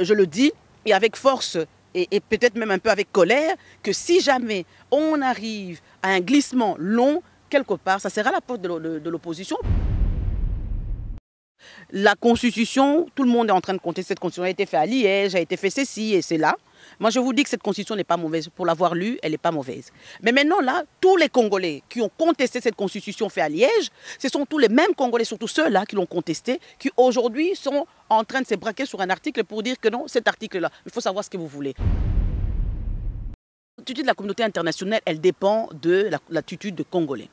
je le dis, et avec force, et peut-être même un peu avec colère, que si jamais on arrive à un glissement long, quelque part, ça sera la porte de l'opposition. La Constitution, tout le monde est en train de contester cette Constitution. Elle a été faite à Liège, a été faite ceci et c'est là. Moi, je vous dis que cette Constitution n'est pas mauvaise. Pour l'avoir lue, elle n'est pas mauvaise. Mais maintenant, là, tous les Congolais qui ont contesté cette Constitution faite à Liège, ce sont tous les mêmes Congolais, surtout ceux-là qui l'ont contesté, qui aujourd'hui sont en train de se braquer sur un article pour dire que non, cet article-là, il faut savoir ce que vous voulez. L'attitude de la communauté internationale, elle dépend de l'attitude des Congolais.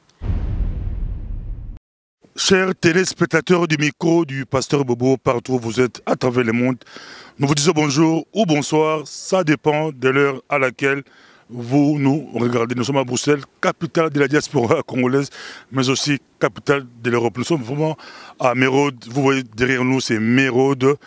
Chers téléspectateurs du micro du Pasteur Bobo, partout où vous êtes à travers le monde, nous vous disons bonjour ou bonsoir, ça dépend de l'heure à laquelle vous nous regardez. Nous sommes à Bruxelles, capitale de la diaspora congolaise, mais aussi capitale de l'Europe. Nous sommes vraiment à Mérode, vous voyez derrière nous c'est Mérode.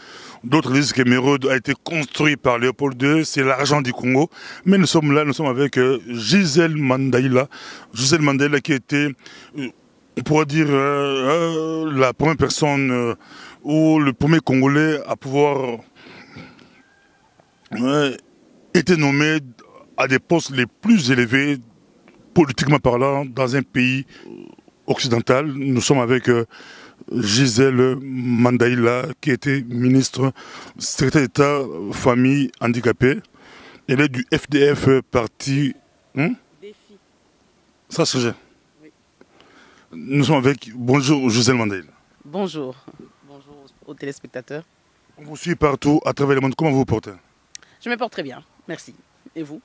D'autres disent que Mérode a été construit par Léopold II, c'est l'argent du Congo. Mais nous sommes là, nous sommes avec Gisèle Mandaïla. Gisèle Mandaïla qui était... on pourrait dire la première personne ou le premier Congolais à pouvoir été nommé à des postes les plus élevés, politiquement parlant, dans un pays occidental. Nous sommes avec Gisèle Mandaïla, qui était ministre, secrétaire d'État, famille handicapée. Elle est du FDF, parti... Défi. Ça, c'est vrai. Nous sommes avec... Bonjour Gisèle Mandaïla. Bonjour. Bonjour aux téléspectateurs. On vous suit partout à travers le monde. Comment vous vous portez? Je me porte très bien, merci. Et vous?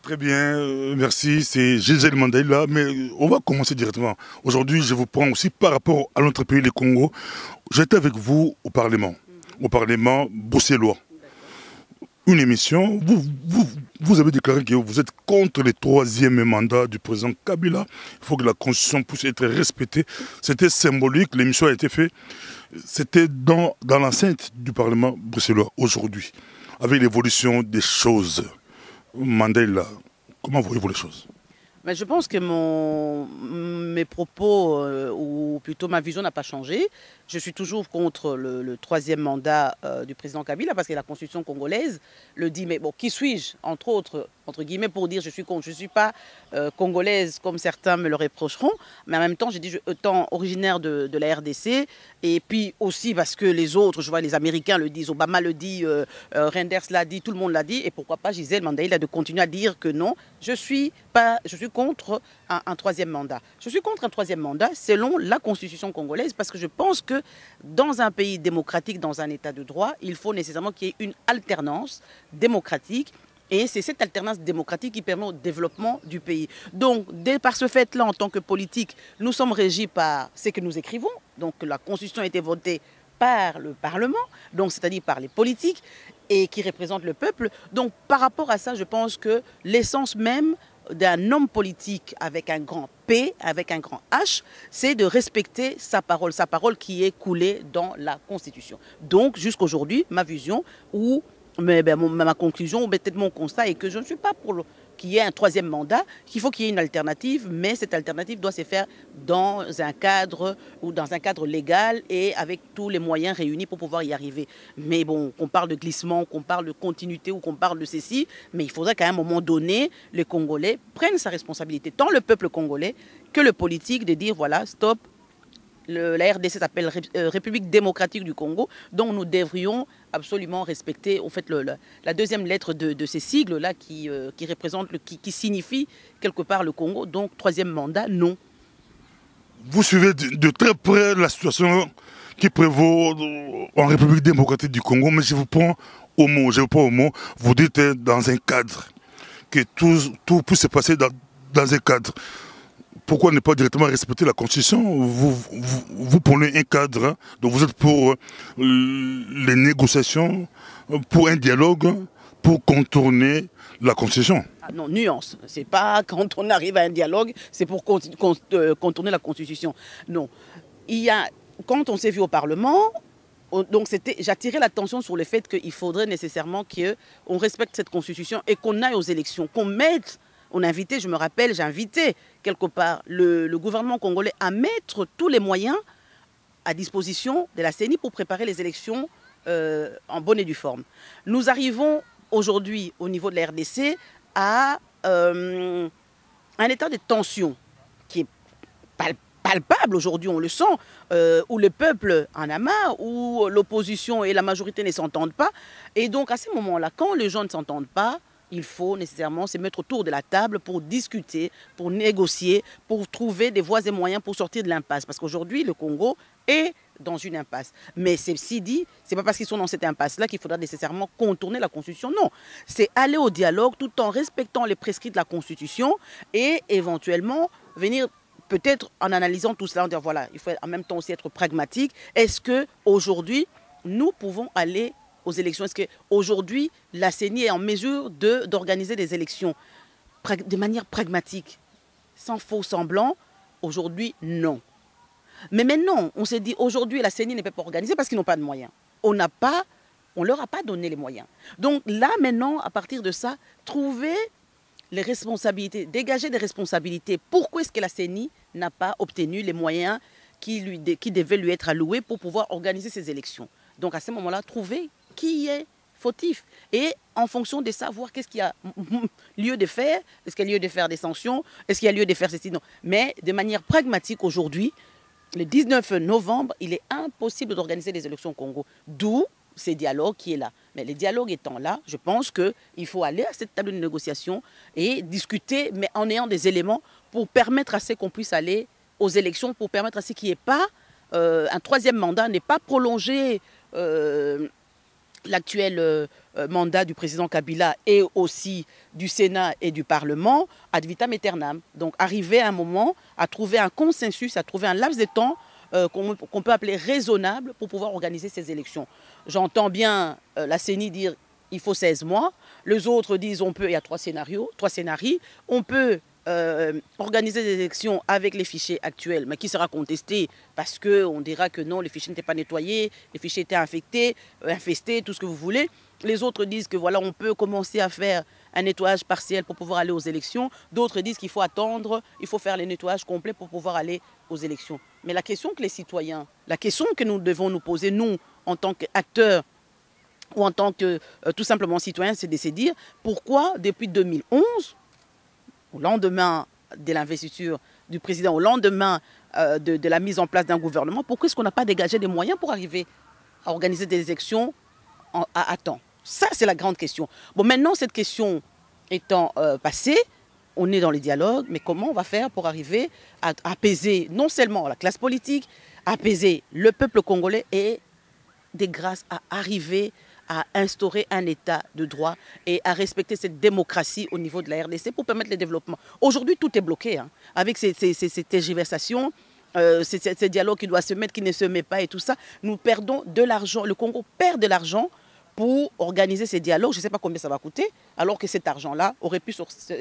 Très bien, merci. C'est Gisèle Mandaïla. Mais on va commencer directement. Aujourd'hui, je vous prends aussi par rapport à notre pays, le Congo. J'étais avec vous au Parlement bruxellois. Une émission, vous avez déclaré que vous êtes contre le troisième mandat du président Kabila. Il faut que la Constitution puisse être respectée. C'était symbolique, l'émission a été faite. C'était dans l'enceinte du Parlement bruxellois aujourd'hui. Avec l'évolution des choses, Mandela, comment voyez-vous les choses? Mais je pense que mes propos, ou plutôt ma vision n'a pas changé. Je suis toujours contre le troisième mandat du président Kabila parce que la constitution congolaise le dit. Mais bon, qui suis-je, entre autres, entre guillemets, pour dire je suis contre? Je ne suis pas congolaise comme certains me le reprocheront. Mais en même temps, j'ai dit, étant originaire de la RDC, et puis aussi parce que les autres, je vois les Américains le disent, Obama le dit, Reinders l'a dit, tout le monde l'a dit. Et pourquoi pas Gisèle Mandaïla de continuer à dire que non, je suis contre un troisième mandat. Je suis contre un troisième mandat selon la constitution congolaise parce que je pense que dans un pays démocratique, dans un état de droit, il faut nécessairement qu'il y ait une alternance démocratique et c'est cette alternance démocratique qui permet au développement du pays. Donc, par ce fait-là, en tant que politique, nous sommes régis par ce que nous écrivons. Donc, la constitution a été votée par le Parlement, donc c'est-à-dire par les politiques et qui représentent le peuple. Donc, par rapport à ça, je pense que l'essence même d'un homme politique avec un grand P, avec un grand H, c'est de respecter sa parole qui est coulée dans la Constitution. Donc, jusqu'aujourd'hui, ma vision ou ma conclusion, ou peut-être mon constat est que je ne suis pas pour qu'il y ait un troisième mandat, qu'il faut qu'il y ait une alternative, mais cette alternative doit se faire dans un cadre ou dans un cadre légal et avec tous les moyens réunis pour pouvoir y arriver. Mais bon, qu'on parle de glissement, qu'on parle de continuité ou qu'on parle de ceci, mais il faudrait qu'à un moment donné, les Congolais prennent sa responsabilité, tant le peuple congolais que le politique, de dire voilà, stop. La RDC s'appelle République démocratique du Congo, dont nous devrions absolument respecter en fait, la deuxième lettre de ces sigles-là qui représente, qui signifie quelque part le Congo. Donc, troisième mandat, non. Vous suivez de très près la situation qui prévaut en République démocratique du Congo, mais je vous prends au mot, vous dites dans un cadre, que tout peut se passer dans un cadre. Pourquoi ne pas directement respecter la Constitution? Vous prenez un cadre, hein, donc vous êtes pour les négociations, pour un dialogue, pour contourner la Constitution. Ah non, nuance. C'est pas quand on arrive à un dialogue, c'est pour contourner la Constitution. Non. Quand on s'est vu au Parlement, j'attirais l'attention sur le fait qu'il faudrait nécessairement qu'on respecte cette Constitution et qu'on aille aux élections, qu'on mette... On a invité, je me rappelle, j'ai invité quelque part le gouvernement congolais à mettre tous les moyens à disposition de la CENI pour préparer les élections en bonne et due forme. Nous arrivons aujourd'hui au niveau de la RDC à un état de tension qui est palpable aujourd'hui, on le sent, où le peuple en a marre, où l'opposition et la majorité ne s'entendent pas. Et donc à ce moment-là, quand les gens ne s'entendent pas, il faut nécessairement se mettre autour de la table pour discuter, pour négocier, pour trouver des voies et moyens pour sortir de l'impasse. Parce qu'aujourd'hui, le Congo est dans une impasse. Mais ceci dit, ce n'est pas parce qu'ils sont dans cette impasse-là qu'il faudra nécessairement contourner la Constitution. Non, c'est aller au dialogue tout en respectant les prescrits de la Constitution et éventuellement venir peut-être en analysant tout cela, on dit voilà, il faut en même temps aussi être pragmatique. Est-ce qu'aujourd'hui, nous pouvons aller aux élections? Est-ce qu'aujourd'hui, la CENI est en mesure d'organiser des élections de manière pragmatique, sans faux semblant? Aujourd'hui, non. Mais maintenant, on s'est dit, aujourd'hui, la CENI ne peut pas organiser parce qu'ils n'ont pas de moyens. On ne leur a pas donné les moyens. Donc là, maintenant, à partir de ça, trouver les responsabilités, dégager des responsabilités. Pourquoi est-ce que la CENI n'a pas obtenu les moyens qui devaient lui être alloués pour pouvoir organiser ces élections? Donc à ce moment-là, trouver qui est fautif. Et en fonction de ça, voir qu'est-ce qu'il y a lieu de faire. Est-ce qu'il y a lieu de faire des sanctions? Est-ce qu'il y a lieu de faire ceci? Non. Mais de manière pragmatique, aujourd'hui, le 19 novembre, il est impossible d'organiser les élections au Congo. D'où ces dialogues qui est là. Mais les dialogues étant là, je pense qu'il faut aller à cette table de négociation et discuter, mais en ayant des éléments pour permettre à ce qu'on puisse aller aux élections, pour permettre à ce qu'il n'y ait pas un troisième mandat, n'est pas prolongé l'actuel mandat du président Kabila et aussi du Sénat et du Parlement ad vitam aeternam. Donc arriver à un moment à trouver un consensus, à trouver un laps de temps qu'on peut appeler raisonnable pour pouvoir organiser ces élections. J'entends bien la CENI dire il faut 16 mois, les autres disent il y a trois scénarios, on peut organiser des élections avec les fichiers actuels, mais qui sera contesté parce qu'on dira que non, les fichiers n'étaient pas nettoyés, les fichiers étaient infestés, tout ce que vous voulez. Les autres disent que voilà, on peut commencer à faire un nettoyage partiel pour pouvoir aller aux élections. D'autres disent qu'il faut attendre, il faut faire le nettoyage complet pour pouvoir aller aux élections. Mais la question que les citoyens, la question que nous devons nous poser, nous, en tant qu'acteurs ou en tant que tout simplement citoyens, c'est de se dire pourquoi depuis 2011, au lendemain de l'investiture du président, au lendemain de la mise en place d'un gouvernement, pourquoi est-ce qu'on n'a pas dégagé des moyens pour arriver à organiser des élections à temps? Ça, c'est la grande question. Bon, maintenant, cette question étant passée, on est dans les dialogues, mais comment on va faire pour arriver à apaiser non seulement la classe politique, apaiser le peuple congolais et, de grâce, à arriver à instaurer un état de droit et à respecter cette démocratie au niveau de la RDC pour permettre le développement. Aujourd'hui, tout est bloqué, hein, avec ces tergiversations, ces dialogues qui doivent se mettre, qui ne se mettent pas et tout ça. Nous perdons de l'argent, le Congo perd de l'argent pour organiser ces dialogues. Je ne sais pas combien ça va coûter, alors que cet argent-là aurait pu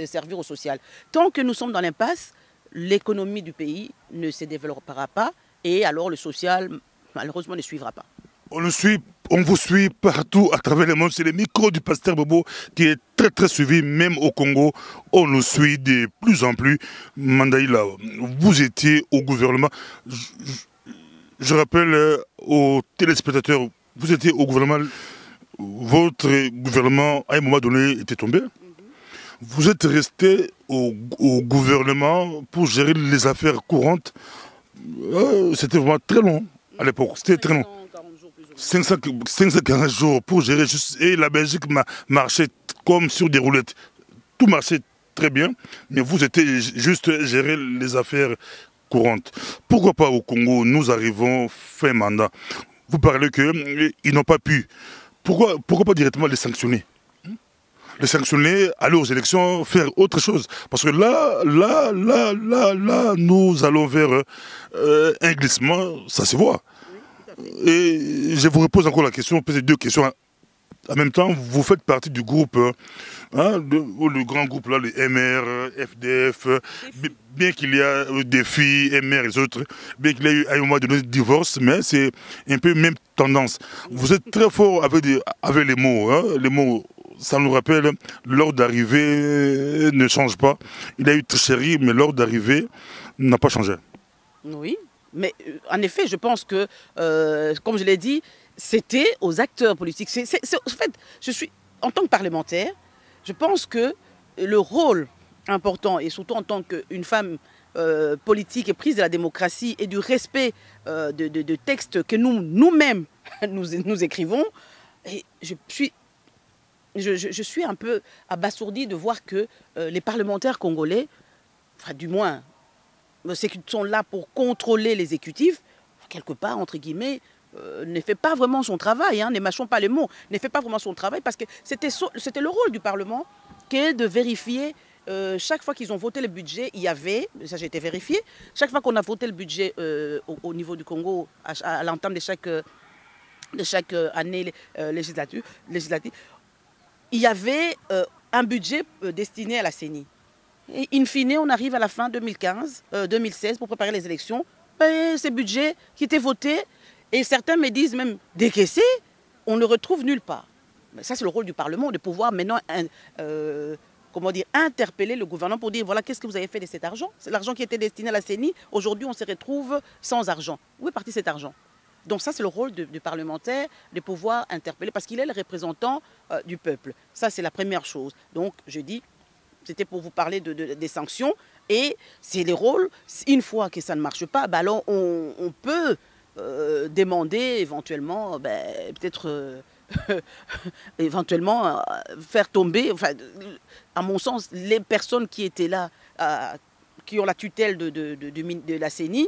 servir au social. Tant que nous sommes dans l'impasse, l'économie du pays ne se développera pas et alors le social, malheureusement, ne suivra pas. On vous suit partout à travers le monde. C'est le micro du pasteur Bobo qui est très très suivi, même au Congo. On nous suit de plus en plus. Mandaïla, vous étiez au gouvernement. Je rappelle aux téléspectateurs, vous étiez au gouvernement. Votre gouvernement, à un moment donné, était tombé. Vous êtes resté au gouvernement pour gérer les affaires courantes. C'était vraiment très long à l'époque. C'était très long. 540 jours pour gérer juste. Et la Belgique marchait comme sur des roulettes. Tout marchait très bien, mais vous étiez juste gérer les affaires courantes. Pourquoi pas au Congo, nous arrivons fin mandat? Vous parlez qu'ils n'ont pas pu. Pourquoi pas directement les sanctionner? Les sanctionner, aller aux élections, faire autre chose. Parce que là, nous allons vers un glissement, ça se voit. Et je vous repose encore la question, peut-être deux questions. En même temps, vous faites partie du groupe, le grand groupe là, les MR, FDF, bien qu'il y a des filles, MR et les autres, bien qu'il y a eu à un moment donné divorce, mais c'est un peu même tendance. Vous êtes très fort avec les mots. Les mots, ça nous rappelle, l'ordre d'arrivée ne change pas. Il y a eu tricherie, mais l'ordre d'arrivée n'a pas changé. Oui. Mais en effet, je pense que, comme je l'ai dit, c'était aux acteurs politiques. En fait, en tant que parlementaire, je pense que le rôle important, et surtout en tant qu'une femme politique et prise de la démocratie et du respect de textes que nous-mêmes nous écrivons, et je suis un peu abasourdie de voir que les parlementaires congolais, enfin du moins, ceux qui sont là pour contrôler l'exécutif, quelque part, entre guillemets, ne fait pas vraiment son travail, hein, ne mâchons pas les mots, ne fait pas vraiment son travail parce que c'était le rôle du Parlement qui est de vérifier chaque fois qu'ils ont voté le budget, il y avait, ça j'ai été vérifié, chaque fois qu'on a voté le budget au niveau du Congo, à l'entame de chaque année législative, il y avait un budget destiné à la CENI. Et in fine, on arrive à la fin 2016 pour préparer les élections. Ben, ces budgets qui étaient votés, et certains me disent même décaissés, on ne le retrouve nulle part. Mais ça, c'est le rôle du Parlement, de pouvoir maintenant interpeller le gouvernement pour dire voilà, qu'est-ce que vous avez fait de cet argent? C'est l'argent qui était destiné à la CENI. Aujourd'hui, on se retrouve sans argent. Où est parti cet argent? Donc ça, c'est le rôle du parlementaire, de pouvoir interpeller, parce qu'il est le représentant du peuple. Ça, c'est la première chose. Donc, je dis, c'était pour vous parler des sanctions. Et c'est les rôles, une fois que ça ne marche pas, ben alors on peut demander éventuellement, peut-être éventuellement faire tomber, enfin, à mon sens, les personnes qui étaient là, qui ont la tutelle de la CENI,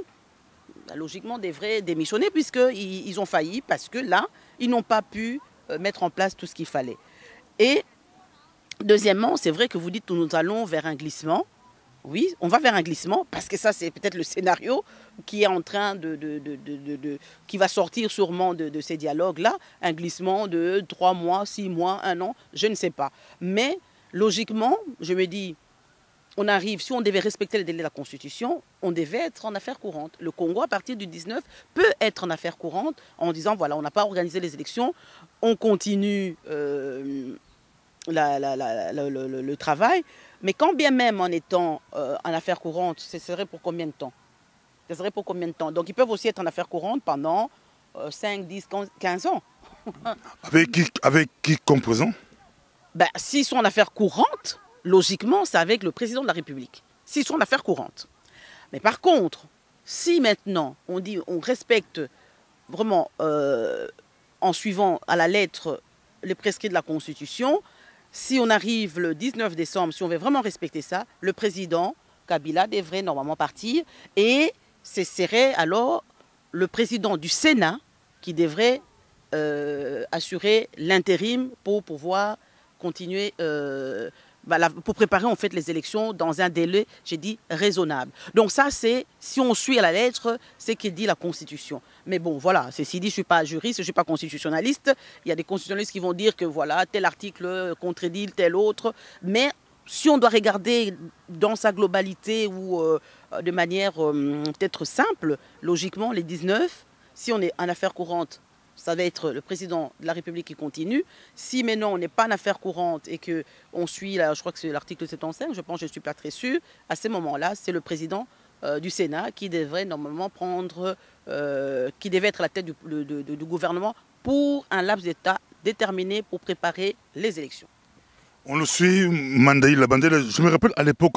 logiquement devraient démissionner puisqu'ils ont failli, parce que là, ils n'ont pas pu mettre en place tout ce qu'il fallait. Et deuxièmement, c'est vrai que vous dites que nous allons vers un glissement. Oui, on va vers un glissement, parce que ça, c'est peut-être le scénario qui est en train qui va sortir sûrement de ces dialogues-là. Un glissement de 3 mois, 6 mois, 1 an, je ne sais pas. Mais, logiquement, je me dis, on arrive, si on devait respecter les délais de la Constitution, on devait être en affaires courantes. Le Congo, à partir du 19, peut être en affaires courantes en disant, voilà, on n'a pas organisé les élections, on continue le travail. Mais quand bien même en étant en affaires courantes, ce serait pour combien de temps? Ce serait pour combien de temps? Donc ils peuvent aussi être en affaires courantes pendant 5, 10, 15 ans. Avec qui comme présent? Ben, s'ils sont en affaires courantes, logiquement, c'est avec le président de la République. S'ils sont en affaires courantes. Mais par contre, si maintenant on dit on respecte vraiment en suivant à la lettre les prescrits de la Constitution, si on arrive le 19 décembre, si on veut vraiment respecter ça, le président Kabila devrait normalement partir et ce serait alors le président du Sénat qui devrait assurer l'intérim pour pouvoir continuer, pour préparer en fait les élections dans un délai, j'ai dit, raisonnable. Donc ça, c'est, si on suit à la lettre, c'est ce que dit la Constitution. Mais bon, voilà, ceci dit, je ne suis pas juriste, je ne suis pas constitutionnaliste. Il y a des constitutionnalistes qui vont dire que voilà, tel article contredit tel autre. Mais si on doit regarder dans sa globalité ou de manière peut-être simple, logiquement, les 19, si on est en affaires courantes, ça va être le président de la République qui continue. Si maintenant on n'est pas en affaires courantes et qu'on suit, là, je crois que c'est l'article 75, je pense, je ne suis pas très sûre, à ce moment-là, c'est le président du Sénat qui devrait normalement qui devait être à la tête du gouvernement pour un laps d'état déterminé pour préparer les élections. On le suit, Mandaï Labandela. Je me rappelle à l'époque,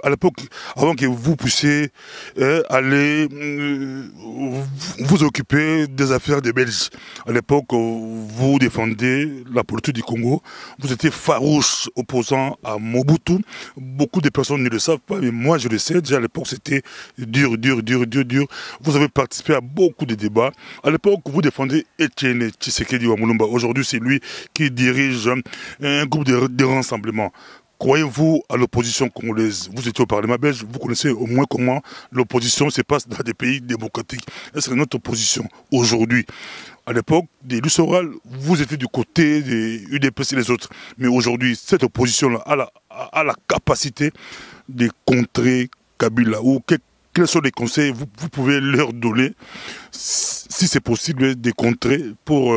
avant que vous puissiez aller vous occuper des affaires des Belges. À l'époque, vous défendez la politique du Congo. Vous étiez farouche opposant à Mobutu. Beaucoup de personnes ne le savent pas, mais moi je le sais. Déjà à l'époque, c'était dur. Vous avez participé à beaucoup de débats. À l'époque, vous défendez Etienne Tshisekedi Wamulumba. Aujourd'hui, c'est lui qui dirige un groupe de rassemblement. Croyez-vous à l'opposition congolaise? Vous étiez au Parlement belge, vous connaissez au moins comment l'opposition se passe dans des pays démocratiques. Est-ce que notre opposition aujourd'hui, à l'époque des listes orales, vous étiez du côté des UDPS et les autres. Mais aujourd'hui, cette opposition-là a la capacité de contrer Kabila. Ou quels sont les conseils vous pouvez leur donner, si c'est possible, de contrer pour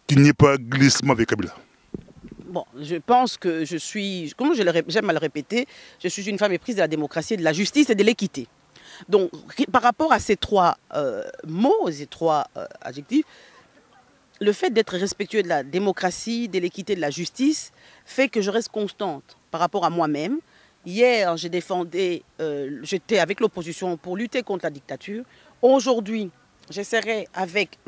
qu'il n'y ait pas glissement avec Kabila? Bon, je pense que je suis, comme j'aime à le répéter, je suis une femme éprise de la démocratie, de la justice et de l'équité. Donc, par rapport à ces trois mots, ces trois adjectifs, le fait d'être respectueux de la démocratie, de l'équité, de la justice, fait que je reste constante par rapport à moi-même. Hier, j'étais avec l'opposition pour lutter contre la dictature. Aujourd'hui, j'essaierai avec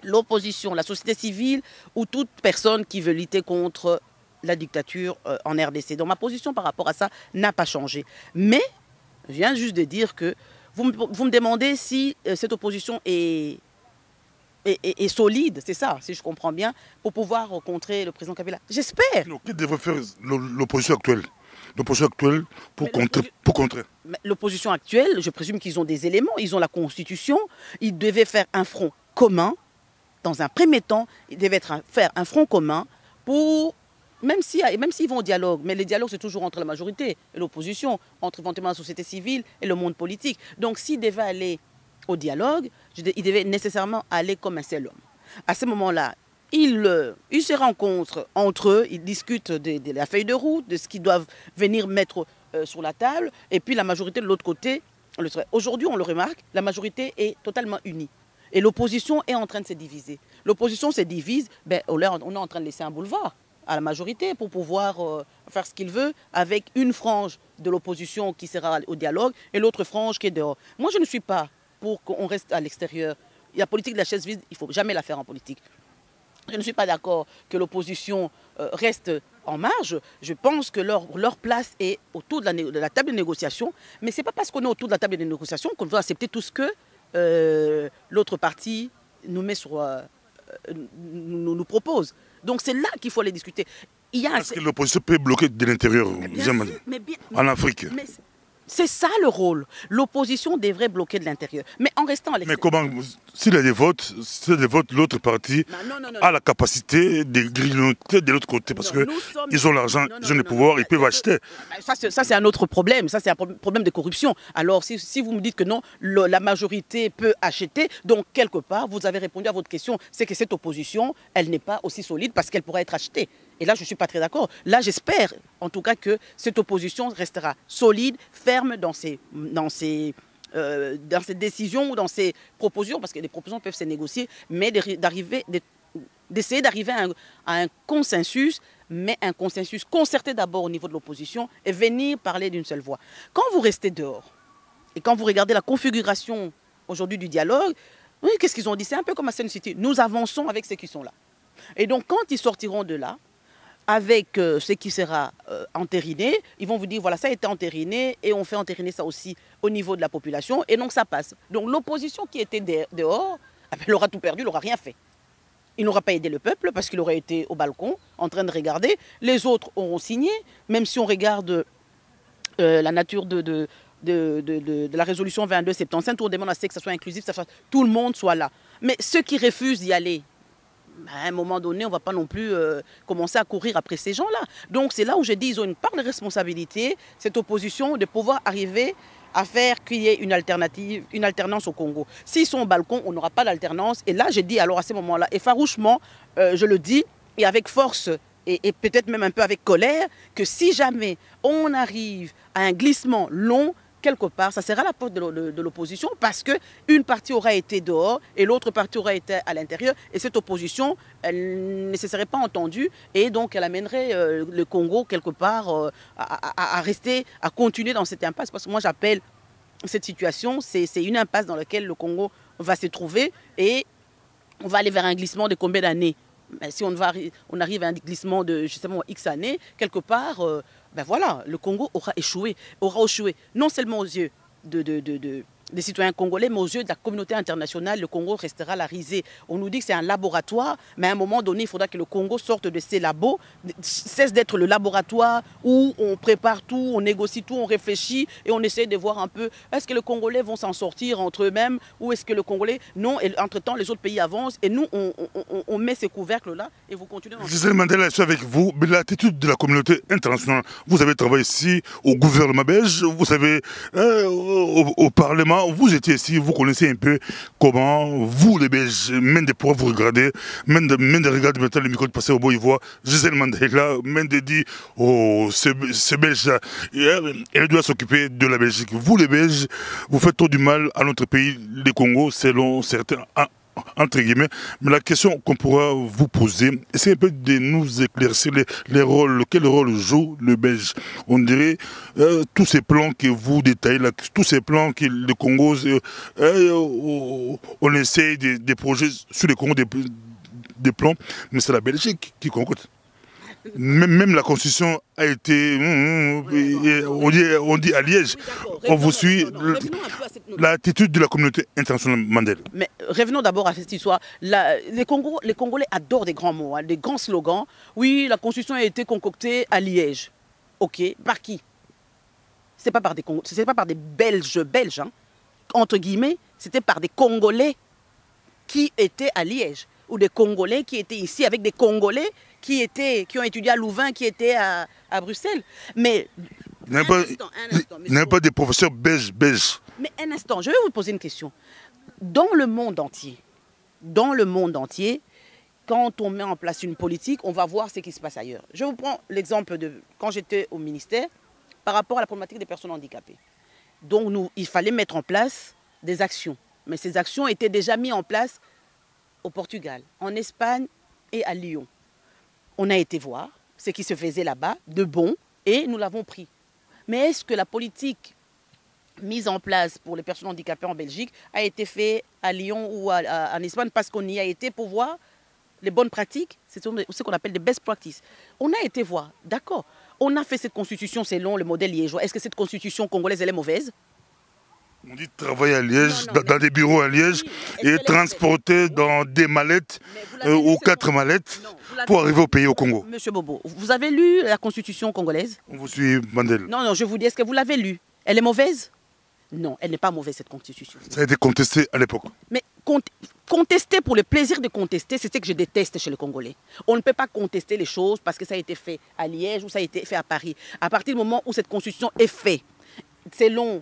l'opposition, la société civile ou toute personne qui veut lutter contre la dictature en RDC. Donc ma position par rapport à ça n'a pas changé. Mais je viens juste de dire que vous me demandez si cette opposition est solide, c'est ça, si je comprends bien, pour pouvoir contrer le président Kabila. J'espère. Que devrait faire l'opposition actuelle? L'opposition actuelle pour contrer. L'opposition actuelle, je présume qu'ils ont des éléments, ils ont la Constitution, ils devaient faire un front commun. Dans un premier temps, ils devaient faire un front commun pour, même s'ils vont au dialogue, mais le dialogue c'est toujours entre la majorité et l'opposition, entre éventuellement la société civile et le monde politique. Donc s'ils devaient aller au dialogue, ils devaient nécessairement aller comme un seul homme. À ce moment-là, ils se rencontrent entre eux, ils discutent de la feuille de route, de ce qu'ils doivent venir mettre sur la table, et puis la majorité de l'autre côté. Aujourd'hui, on le remarque, la majorité est totalement unie. Et l'opposition est en train de se diviser. L'opposition se divise, on est en train de laisser un boulevard à la majorité pour pouvoir faire ce qu'il veut avec une frange de l'opposition qui sera au dialogue et l'autre frange qui est dehors. Moi, je ne suis pas pour qu'on reste à l'extérieur. La politique de la chaise vide, il ne faut jamais la faire en politique. Je ne suis pas d'accord que l'opposition reste en marge. Je pense que leur place est autour de la table de négociation. Mais ce n'est pas parce qu'on est autour de la table de négociation qu'on doit accepter tout ce que l'autre partie nous propose. Donc c'est là qu'il faut aller discuter. Est-ce que l'opposition peut bloquer de l'intérieur en Afrique? C'est ça le rôle. L'opposition devrait bloquer de l'intérieur. Mais en restant à l'extérieur. Mais comment, s'il y a des votes, l'autre partie a la capacité de grignoter de l'autre côté parce qu'ils ont l'argent, ils ont le pouvoir, ils peuvent acheter. Ça c'est un autre problème. Ça c'est un problème de corruption. Alors si vous me dites que non, la majorité peut acheter, donc quelque part, vous avez répondu à votre question, c'est que cette opposition, elle n'est pas aussi solide parce qu'elle pourrait être achetée. Et là, je ne suis pas très d'accord. Là, j'espère, en tout cas, que cette opposition restera solide, ferme dans ses décisions ou dans ses propositions, parce que les propositions peuvent se négocier, mais d'essayer d'arriver à un consensus, mais un consensus concerté d'abord au niveau de l'opposition et venir parler d'une seule voix. Quand vous restez dehors et quand vous regardez la configuration aujourd'hui du dialogue, oui, qu'est-ce qu'ils ont dit? C'est un peu comme à Sun City. Nous avançons avec ceux qui sont là. Et donc, quand ils sortiront de là, avec ce qui sera entériné, ils vont vous dire, voilà, ça a été entériné et on fait entériner ça aussi au niveau de la population et donc ça passe. Donc l'opposition qui était dehors, elle aura tout perdu, elle n'aura rien fait. Il n'aura pas aidé le peuple parce qu'il aurait été au balcon en train de regarder. Les autres auront signé, même si on regarde la nature de la résolution 2275, tout on demande à ce que ça soit inclusif, tout le monde soit là. Mais ceux qui refusent d'y aller, à un moment donné, on ne va pas non plus commencer à courir après ces gens-là. Donc c'est là où je dis qu'ils ont une part de responsabilité, cette opposition, de pouvoir arriver à faire qu'il y ait une alternance au Congo. S'ils sont au balcon, on n'aura pas d'alternance. Et là, je dis alors à ce moment-là, et farouchement, je le dis, et avec force, et peut-être même un peu avec colère, que si jamais on arrive à un glissement long, quelque part, ça sera la porte de l'opposition parce qu'une partie aura été dehors et l'autre partie aura été à l'intérieur. Et cette opposition, elle ne se serait pas entendue et donc elle amènerait le Congo quelque part à rester, à continuer dans cette impasse. Parce que moi j'appelle cette situation, c'est une impasse dans laquelle le Congo va se trouver et on va aller vers un glissement de combien d'années? Si on arrive à un glissement de justement X années, quelque part, ben voilà, le Congo aura échoué non seulement aux yeux des citoyens congolais, mais aux yeux de la communauté internationale. Le Congo restera la risée. On nous dit que c'est un laboratoire, mais à un moment donné, il faudra que le Congo sorte de ces labos, cesse d'être le laboratoire où on prépare tout, on négocie tout, on réfléchit et on essaie de voir un peu, est-ce que les Congolais vont s'en sortir entre eux-mêmes ou est-ce que le Congolais... Non, et entre-temps, les autres pays avancent et nous, on met ces couvercles-là et vous continuez... Gisèle Mandela, je suis avec vous, mais l'attitude de la communauté internationale, vous avez travaillé ici au gouvernement belge, vous savez, au Parlement, vous étiez ici, vous connaissez un peu comment vous les Belges, même de pouvoir vous regarder, même de regarder maintenant le micro de passer au bout, il voit Gisèle Mandela, même de dire oh ce Belge, elle doit s'occuper de la Belgique. Vous les Belges, vous faites trop du mal à notre pays, le Congo, selon certains, entre guillemets, mais la question qu'on pourra vous poser, c'est un peu de nous éclaircir les rôles, quel rôle joue le Belge. On dirait tous ces plans que vous détaillez, là, tous ces plans que le Congo, on essaye des projets sur le Congo, des plans, mais c'est la Belgique qui concorde. Même la Constitution a été, on dit à Liège, on vous suit l'attitude de la communauté internationale Mandel. Mais revenons d'abord à cette histoire. Les Congolais adorent des grands mots, hein, des grands slogans. Oui, la Constitution a été concoctée à Liège. Ok, par qui? C'est pas par des Belges, hein. Entre guillemets, c'était par des Congolais qui étaient à Liège, ou des Congolais qui étaient ici avec des Congolais qui ont étudié à Louvain, qui étaient à Bruxelles. Mais il n'y a pas des professeurs belges. Mais un instant, je vais vous poser une question. Dans le monde entier, quand on met en place une politique, on va voir ce qui se passe ailleurs. Je vous prends l'exemple de quand j'étais au ministère par rapport à la problématique des personnes handicapées. Donc il fallait mettre en place des actions. Mais ces actions étaient déjà mises en place au Portugal, en Espagne et à Lyon. On a été voir ce qui se faisait là-bas de bon et nous l'avons pris. Mais est-ce que la politique mise en place pour les personnes handicapées en Belgique a été faite à Lyon ou en Espagne parce qu'on y a été pour voir les bonnes pratiques? C'est ce qu'on appelle des best practices. On a été voir, d'accord. On a fait cette constitution selon le modèle liégeois. Est-ce que cette constitution congolaise, elle est mauvaise? On dit travailler à Liège, dans des bureaux à Liège, et transporter dans des mallettes ou 4 mallettes pour arriver au pays, au Congo. Monsieur Bobo, vous avez lu la constitution congolaise? On vous suit, Mandel. Non, je vous dis, est-ce que vous l'avez lu? Elle est mauvaise? Non, elle n'est pas mauvaise, cette constitution. Ça a été contesté à l'époque. Mais contester pour le plaisir de contester, c'est ce que je déteste chez les Congolais. On ne peut pas contester les choses parce que ça a été fait à Liège ou ça a été fait à Paris. À partir du moment où cette constitution est faite, selon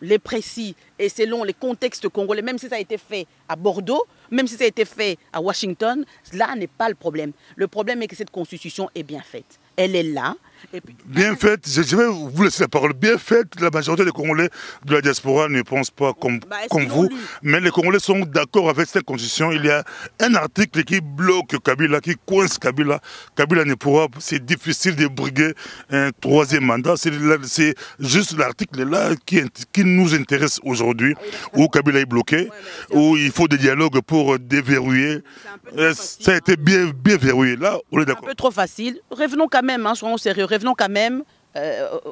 les précis et selon les contextes congolais, même si ça a été fait à Bordeaux, même si ça a été fait à Washington, là n'est pas le problème. Le problème est que cette constitution est bien faite. Elle est là. Et puis, bien faite, je vais vous laisser la parole. Bien faite, la majorité des Congolais de la diaspora ne pensent pas comme vous. Mais les Congolais sont d'accord avec cette constitution. Il y a un article qui bloque Kabila, qui coince Kabila. Kabila ne pourra, c'est difficile de briguer un 3e mandat. C'est juste l'article là qui nous intéresse aujourd'hui, où Kabila est bloqué, où il faut des dialogues pour déverrouiller. Ça a été bien verrouillé. Là, on est d'accord. Un peu trop facile. Revenons quand même, hein, soyons sérieux. Revenons quand même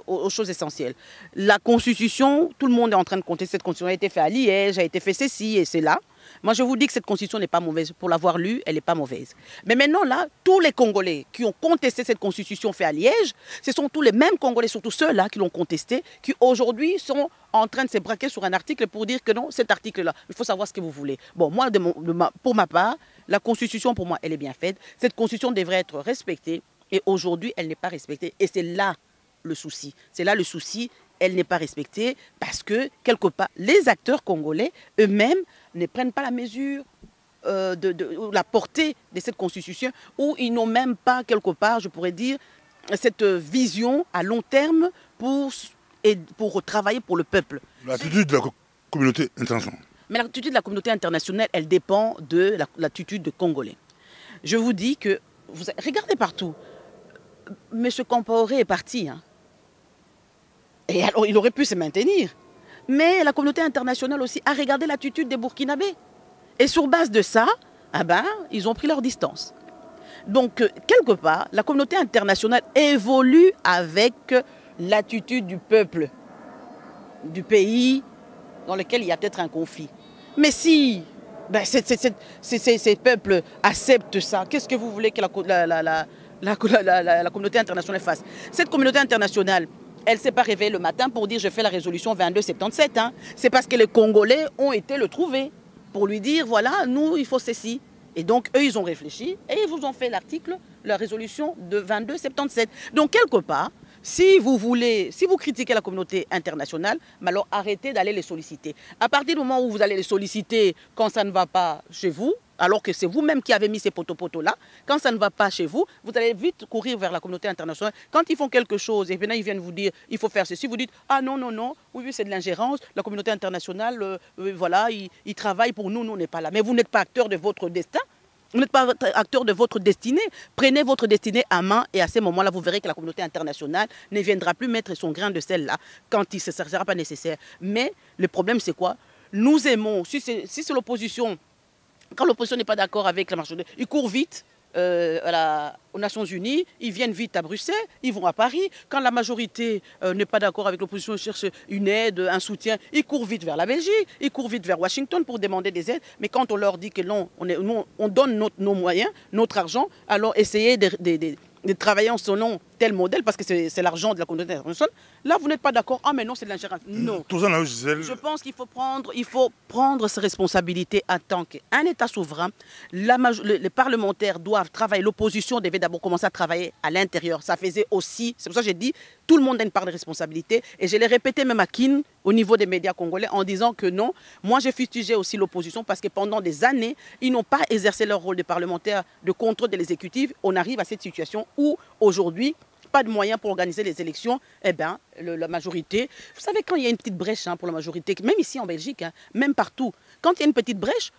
aux choses essentielles. La Constitution, tout le monde est en train de contester cette Constitution. A été faite à Liège, a été fait ceci et cela. Moi, je vous dis que cette Constitution n'est pas mauvaise. Pour l'avoir lue, elle n'est pas mauvaise. Mais maintenant, là, tous les Congolais qui ont contesté cette Constitution faite à Liège, ce sont tous les mêmes Congolais, surtout ceux-là qui l'ont contesté, qui aujourd'hui sont en train de se braquer sur un article pour dire que non, cet article-là, il faut savoir ce que vous voulez. Bon, moi, pour ma part, la Constitution, pour moi, elle est bien faite. Cette Constitution devrait être respectée. Et aujourd'hui, elle n'est pas respectée. Et c'est là le souci. C'est là le souci. Elle n'est pas respectée parce que, quelque part, les acteurs congolais eux-mêmes ne prennent pas la mesure de la portée de cette constitution, ou ils n'ont même pas, quelque part, je pourrais dire, cette vision à long terme pour travailler pour le peuple. L'attitude de la communauté internationale. Mais l'attitude de la communauté internationale, elle dépend de l'attitude des Congolais. Je vous dis que, regardez partout, M. Compaoré est parti. Hein. Et alors, il aurait pu se maintenir. Mais la communauté internationale aussi a regardé l'attitude des Burkinabés. Et sur base de ça, ils ont pris leur distance. Donc, quelque part, la communauté internationale évolue avec l'attitude du peuple, du pays dans lequel il y a peut-être un conflit. Mais si ces peuples acceptent ça, qu'est-ce que vous voulez que la communauté internationale fasse? Cette communauté internationale, elle ne s'est pas réveillée le matin pour dire je fais la résolution 2277. Hein. C'est parce que les Congolais ont été le trouver pour lui dire voilà, nous, il faut ceci. Et donc, eux, ils ont réfléchi et ils vous ont fait l'article, la résolution de 2277. Donc, quelque part, si vous critiquez la communauté internationale, alors arrêtez d'aller les solliciter. À partir du moment où vous allez les solliciter quand ça ne va pas chez vous, alors que c'est vous-même qui avez mis ces poteaux-là. Quand ça ne va pas chez vous, vous allez vite courir vers la communauté internationale. Quand ils font quelque chose et maintenant ils viennent vous dire il faut faire ceci, vous dites ah non, non, non, oui, c'est de l'ingérence, la communauté internationale, voilà, ils travaillent pour nous, nous on n'est pas là. Mais vous n'êtes pas acteur de votre destin. Vous n'êtes pas acteur de votre destinée. Prenez votre destinée à main et à ce moment-là, vous verrez que la communauté internationale ne viendra plus mettre son grain de sel là quand il ne sera pas nécessaire. Mais le problème, c'est quoi? Nous aimons, si c'est l'opposition, quand l'opposition n'est pas d'accord avec la majorité, ils courent vite aux Nations Unies, ils viennent vite à Bruxelles, ils vont à Paris. Quand la majorité n'est pas d'accord avec l'opposition, ils cherchent une aide, un soutien, ils courent vite vers la Belgique, ils courent vite vers Washington pour demander des aides. Mais quand on leur dit que non, on donne nos moyens, notre argent, alors essayez de travailler en selon tel modèle, parce que c'est l'argent de la communauté internationale. Là, vous n'êtes pas d'accord. Ah, mais non, c'est de l'ingérence. Non. Je pense qu'il faut prendre ses responsabilités en tant qu'un État souverain. Les parlementaires doivent travailler. L'opposition devait d'abord commencer à travailler à l'intérieur. Ça faisait aussi, c'est pour ça que j'ai dit, tout le monde a une part de responsabilité. Et je l'ai répété même à Kin, au niveau des médias congolais, en disant que non. Moi, j'ai fustigé aussi l'opposition parce que pendant des années, ils n'ont pas exercé leur rôle de parlementaire de contrôle de l'exécutif. On arrive à cette situation où, aujourd'hui, pas de moyens pour organiser les élections, eh bien, la majorité, vous savez, quand il y a une petite brèche pour la majorité, même ici en Belgique, même partout, quand il y a une petite brèche,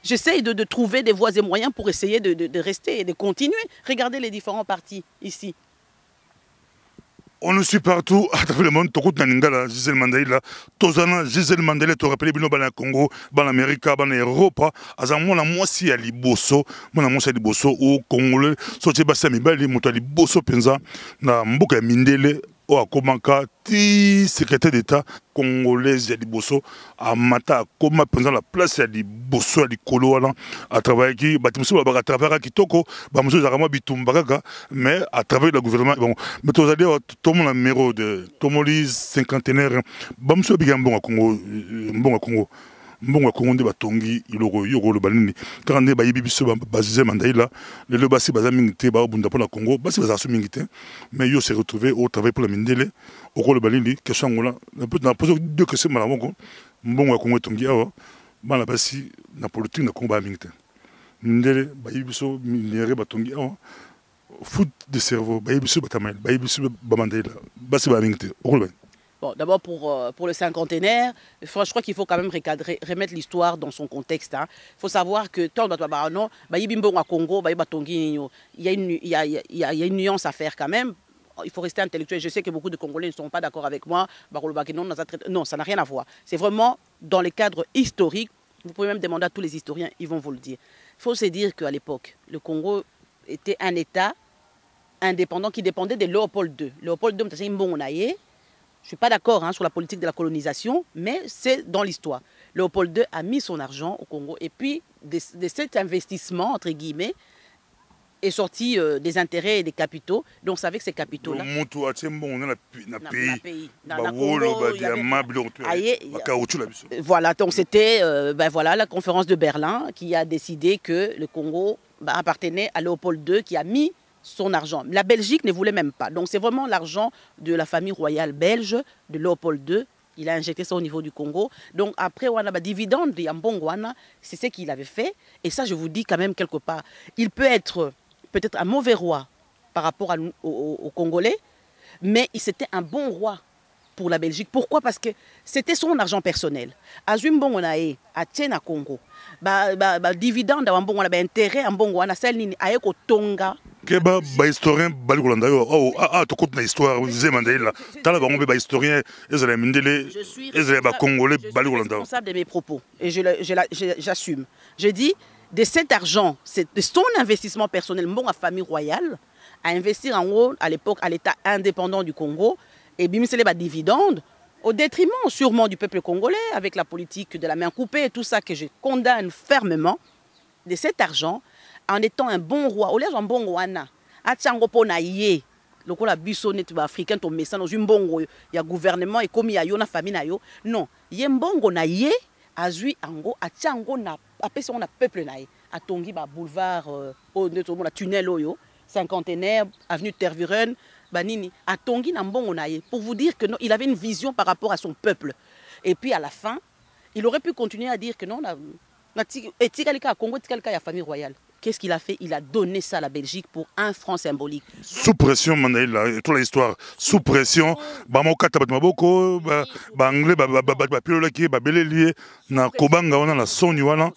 j'essaye de trouver des voies et moyens pour essayer de rester et de continuer. Regardez les différents partis ici. On nous suit partout à travers le monde. Tokut Naningala, Gisèle Mandaïla, Tozana, Gisèle Mandela, tu rappelles bien dans Congo, dans l'Amérique, dans l'Europe. Azamon la moitié à Liboso, mon amour c'est Liboso au Congolais. Sorti Bassami Bali, mon tali Liboso Penza, na Mboka Mindele. O akomaka ti secrétaire d'État congolaise ya liboso a mata akoma penza la place ya liboso ya likolo wana à travers qui batimuso ba à travers kitoko ba muso za kama bitumba kaka mais à travers le gouvernement bon mais tous allez tout mon numéro de tomoli cinquantenaire ba muso bigambo Congo mbonga Congo mbonga Congo nde batongi iloko yoko le balini quand ne ba yibi biso ba Gisèle Mandaïla le basi baza mingité ba bunda pour la Congo basi baza so mingité mais yo se retrouvé au travail pour la Mindele au le balini question ngola un peu na poser deux questions malamongo mbonga Congo tongi awa bana basi na politique na Congo ba mingité Mindele ba yibi biso minere batongi awa foot de cerveau ba yibi biso batamail ba yibi biso ba Mandaïla basi ba mingité au le Bon, d'abord pour le cinquantenaire, je crois qu'il faut quand même remettre l'histoire dans son contexte. Il faut savoir que tant à Congo, il y a une nuance à faire quand même. Il faut rester intellectuel. Je sais que beaucoup de Congolais ne sont pas d'accord avec moi. Non, ça n'a rien à voir. C'est vraiment dans le cadre historique. Vous pouvez même demander à tous les historiens, ils vont vous le dire. Il faut se dire qu'à l'époque, le Congo était un État indépendant qui dépendait de Léopold II. Léopold II, c'est un bon naïe. Je ne suis pas d'accord sur la politique de la colonisation, mais c'est dans l'histoire. Léopold II a mis son argent au Congo et puis de cet investissement, entre guillemets, est sorti des intérêts et des capitaux. Donc, c'est avec ces capitaux-là. Voilà, donc c'était la conférence de Berlin qui a décidé que le Congo appartenait à Léopold II qui a mis son argent. La Belgique ne voulait même pas. Donc c'est vraiment l'argent de la famille royale belge, de Léopold II. Il a injecté ça au niveau du Congo. Donc après, on a dividende de Yambongwana, c'est ce qu'il avait fait. Et ça, je vous dis quand même quelque part, il peut être peut-être un mauvais roi par rapport aux Congolais, mais c'était un bon roi pour la Belgique. Pourquoi? Parce que c'était son argent personnel. Azumbongonae, à Tchena Congo, dividende, intérêt, Ambongwana, Selnini, Aeko Tonga. Keba ba historien bali kolanda yo to côté na histoire Gisèle Mandaïla tala ba ngombe ba historien ezala Mindele ezala ba congolais bali kolanda. Je suis responsable de mes propos et j'assume. Je dis de cet argent, de son investissement personnel, la famille royale a investi en gros à l'époque à l'État indépendant du Congo et bimisele ba dividende au détriment sûrement du peuple congolais avec la politique de la main coupée et tout ça que je condamne fermement. De cet argent en étant un bon roi, au lieu d'un bon roi, atchango pona yé, le coup la bissonne tu africain ton message dans une bongo, il y a gouvernement et comme il y a une famille na yo, non, yé mbongo na yé, azui ango, atchango na, après on a peuple na yé, à Tongi ba boulevard, au la tunnel oyo, cinquantenaire, avenue Tervuren, banini, à Tongi na mbongo na yé, pour vous dire que non, il avait une vision par rapport à son peuple, et puis à la fin, il aurait pu continuer à dire que non, Et Tikalika, Congo, Tikalika, il y a famille royale. Qu'est-ce qu'il a fait? Il a donné ça à la Belgique pour un franc symbolique. Sous pression, Mandaïla, toute l'histoire. Sous pression, Bamokata Batmaboko, Banglé, Bapiolaki, Babelelié, na Kobanga, on a la Sonywana,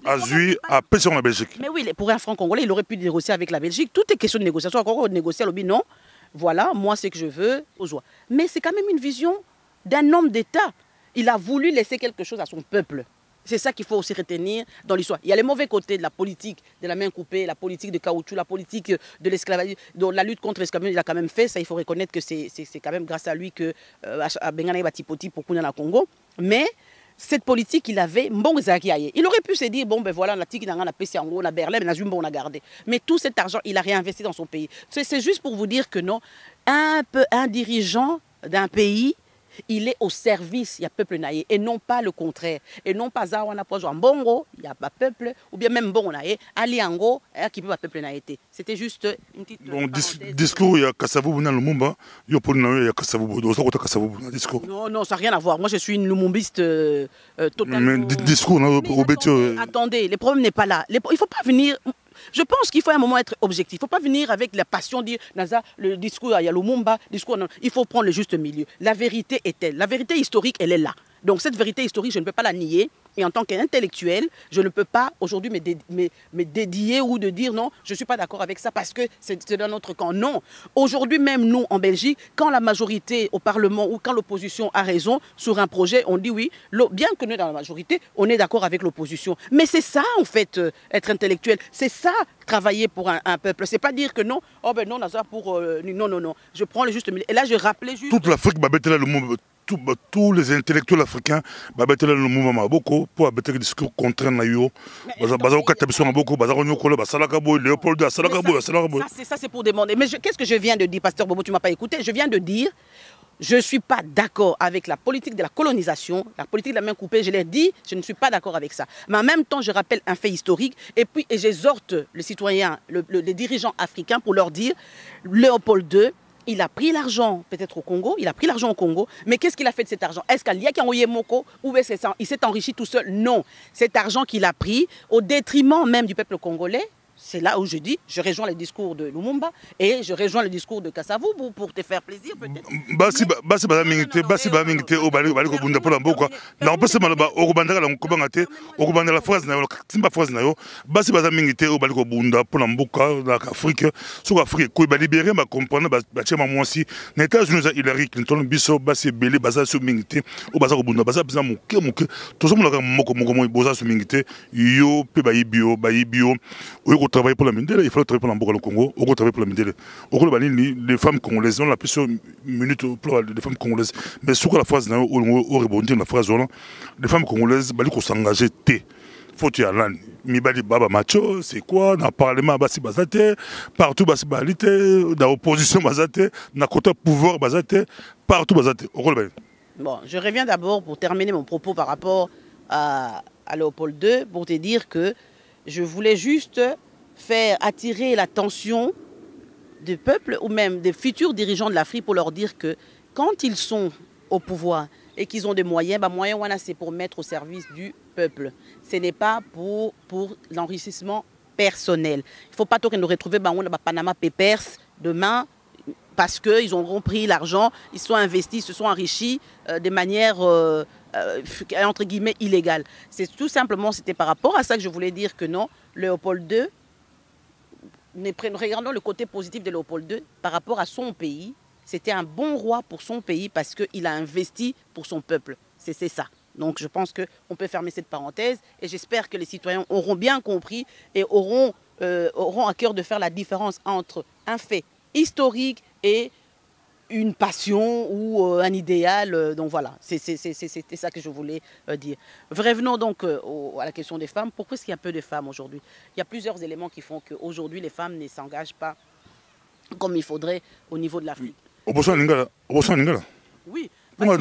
Azui, à pression la Belgique. Mais oui, pour un franc congolais, il aurait pu négocier avec la Belgique. Tout est question de négociation. Encore négocier à l'objet, non. Voilà, moi, c'est que je veux, aux joies. Mais c'est quand même une vision d'un homme d'État. Il a voulu laisser quelque chose à son peuple. C'est ça qu'il faut aussi retenir dans l'histoire. Il y a les mauvais côtés de la politique de la main coupée, la politique de caoutchouc, la politique de l'esclavage. Donc la lutte contre l'esclavage, il a quand même fait. Ça, il faut reconnaître que c'est quand même grâce à lui que Bengana Batipoti pour Kuna Congo. Mais cette politique, il avait bon. Il aurait pu se dire bon ben voilà, la tique n'a pas payé en gros, la Berlin, mais on a gardé. Mais tout cet argent, il a réinvesti dans son pays. C'est juste pour vous dire que non, un dirigeant d'un pays, il est au service, il y a peuple naïe, et non pas le contraire. Et non pas ça, on a pas en bongo, il n'y a pas peuple, ou bien même bon naïe, aliango, qui peut pas peuple naïté. C'était juste une petite. Donc, discours, il y a Kassavou Bouna Lumumba, il y a Kassavou Bouna, discours. Non, ça n'a rien à voir. Moi, je suis une lumumbiste totalement. Mais discours, au Bétio. Attendez, le problème n'est pas là. Il ne faut pas venir. Je pense qu'il faut à un moment être objectif. Il ne faut pas venir avec la passion, dire Naza, le discours, il y a Lumumba, discours. Non. Il faut prendre le juste milieu. La vérité est telle. La vérité historique, elle est là. Donc cette vérité historique, je ne peux pas la nier. Et en tant qu'intellectuel, je ne peux pas aujourd'hui me dédier ou de dire non, je ne suis pas d'accord avec ça parce que c'est dans notre camp. Non. Aujourd'hui même, nous, en Belgique, quand la majorité au Parlement ou quand l'opposition a raison sur un projet, on dit oui. Bien que nous, dans la majorité, on est d'accord avec l'opposition. Mais c'est ça, en fait, être intellectuel. C'est ça, travailler pour un peuple. C'est pas dire que non, oh ben non, Nazar pour... non. Je prends le juste milieu. Et là, je rappelais juste... Toute l'Afrique, le monde... Tous les intellectuels africains battent le mouvement beaucoup pour abattre le discours contraire naïo. Ça c'est pour demander. Mais qu'est-ce que je viens de dire, Pasteur Bobo, tu m'as pas écouté. Je viens de dire, je ne suis pas d'accord avec la politique de la colonisation, la politique de la main coupée. Je l'ai dit, je ne suis pas d'accord avec ça. Mais en même temps, je rappelle un fait historique et j'exhorte les citoyens, les dirigeants africains pour leur dire, Léopold II, il a pris l'argent peut-être au Congo, mais qu'est-ce qu'il a fait de cet argent? Est-ce qu'il y a qui a envoyé Moko ou est-ce qu'il s'est enrichi tout seul? Non, cet argent qu'il a pris au détriment même du peuple congolais. C'est là où je dis, je rejoins le discours de Lumumba et je rejoins le discours de Kassavou pour te faire plaisir peut-être. Travailler pour la Mindele, il faut travailler pour l'Amboka le Congo, on travailler pour la Mindele. Les femmes congolaises, on a plus minutes pour les femmes congolaises. Mais sur la phrase, on rebondit la phrase, les femmes congolaises, il faut s'engager. Faut y aller. Mibali Baba Macho, c'est quoi? Dans le Parlement, Bassi Bazate, partout Bassi Balite, dans l'opposition Bazate, dans le côté pouvoir Bazate, partout Bazate. Bon, je reviens d'abord pour terminer mon propos par rapport à Léopold II, pour te dire que je voulais juste faire attirer l'attention du peuple ou même des futurs dirigeants de l'Afrique pour leur dire que quand ils sont au pouvoir et qu'ils ont des moyens, c'est pour mettre au service du peuple. Ce n'est pas pour l'enrichissement personnel. Il ne faut pas nous retrouver dans Panama Papers demain parce qu'ils ont repris l'argent, ils sont investis, se sont enrichis de manière entre guillemets illégale. C'est tout simplement, c'était par rapport à ça que je voulais dire que non, Léopold II, regardons le côté positif de Léopold II par rapport à son pays. C'était un bon roi pour son pays parce qu'il a investi pour son peuple. C'est ça. Donc je pense qu'on peut fermer cette parenthèse et j'espère que les citoyens auront bien compris et auront à cœur de faire la différence entre un fait historique et une passion ou un idéal. Donc voilà, c'était ça que je voulais dire. Revenons donc à la question des femmes. Pourquoi est-ce qu'il y a peu de femmes aujourd'hui? Il y a plusieurs éléments qui font qu'aujourd'hui les femmes ne s'engagent pas comme il faudrait au niveau de l'Afrique. Oui. Non,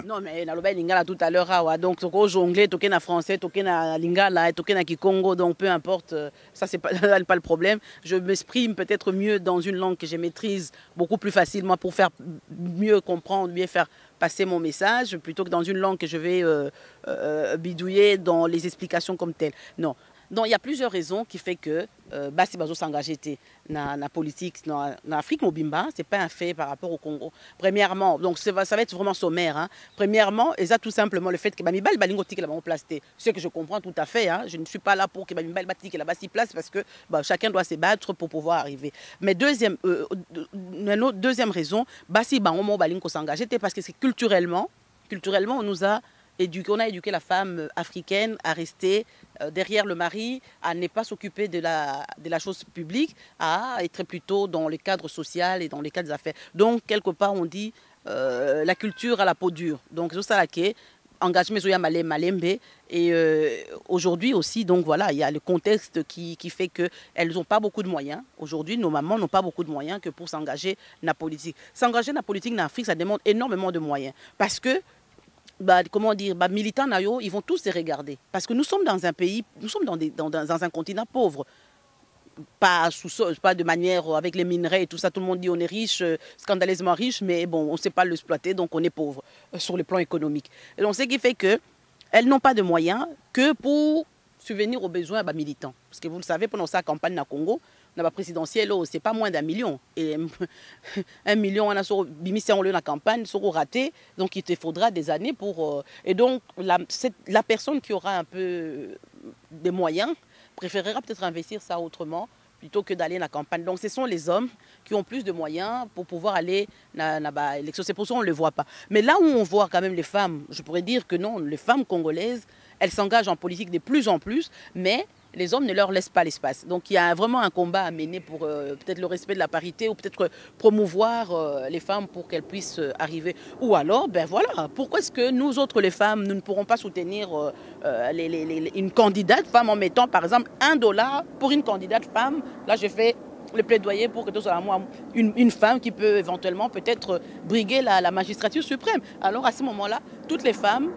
Non, mais na loba lingala tout à l'heure, donc toko jonglé, toké na français, toké na lingala, toké na kikongo, donc peu importe, ça c'est pas, pas le problème. Je m'exprime peut-être mieux dans une langue que je maîtrise beaucoup plus facilement pour faire mieux comprendre, mieux faire passer mon message, plutôt que dans une langue que je vais bidouiller dans les explications comme telles. Non. Donc il y a plusieurs raisons qui font que Bassi Bazo s'engage dans la politique, dans l'Afrique Mobimba, ce n'est pas un fait par rapport au Congo. Premièrement, donc ça va être vraiment sommaire. Hein. Premièrement, et ça tout simplement le fait que Bamibal Balingo tique la place, ce que je comprends tout à fait. Hein. Je ne suis pas là pour que Bamibal tique la Bassi place parce que chacun doit se battre pour pouvoir arriver. Mais deuxième raison, Bassi Balingo s'engage parce que c'est culturellement, on nous a on a éduqué la femme africaine à rester derrière le mari, à ne pas s'occuper de la chose publique, à être plutôt dans le cadre social et dans les cadres des affaires. Donc, quelque part, on dit la culture à la peau dure. Donc, c'est ça qui est engagement sur Malembe. Et aujourd'hui aussi, donc voilà, il y a le contexte qui fait qu'elles n'ont pas beaucoup de moyens. Aujourd'hui, nos mamans n'ont pas beaucoup de moyens que pour s'engager dans la politique. S'engager dans la politique en Afrique, ça demande énormément de moyens. Parce que comment dire, militants nayo, ils vont tous se regarder. Parce que nous sommes dans un pays, nous sommes dans un continent pauvre. Pas de manière avec les minerais et tout ça, tout le monde dit on est riche, scandaleusement riche, mais bon, on ne sait pas l'exploiter, donc on est pauvre sur le plan économique. Et donc ce qui fait qu'elles n'ont pas de moyens que pour subvenir aux besoins militants. Parce que vous le savez, pendant sa campagne au Congo, dans la présidentielle, c'est pas moins d'1 million. Et 1 million, on a sur la campagne, sur raté. Donc il te faudra des années pour. Et donc la personne qui aura un peu des moyens préférera peut-être investir ça autrement plutôt que d'aller dans la campagne. Donc ce sont les hommes qui ont plus de moyens pour pouvoir aller dans l'élection. C'est pour ça qu'on ne le voit pas. Mais là où on voit quand même les femmes, je pourrais dire que non, les femmes congolaises, elles s'engagent en politique de plus en plus, mais les hommes ne leur laissent pas l'espace. Donc il y a vraiment un combat à mener pour peut-être le respect de la parité ou peut-être promouvoir les femmes pour qu'elles puissent arriver. Ou alors, ben voilà, pourquoi est-ce que nous autres les femmes, nous ne pourrons pas soutenir une candidate femme en mettant par exemple $1 pour une candidate femme. Là je fais le plaidoyer pour que tout soit une femme qui peut éventuellement peut-être briguer la magistrature suprême. Alors à ce moment-là, toutes les femmes,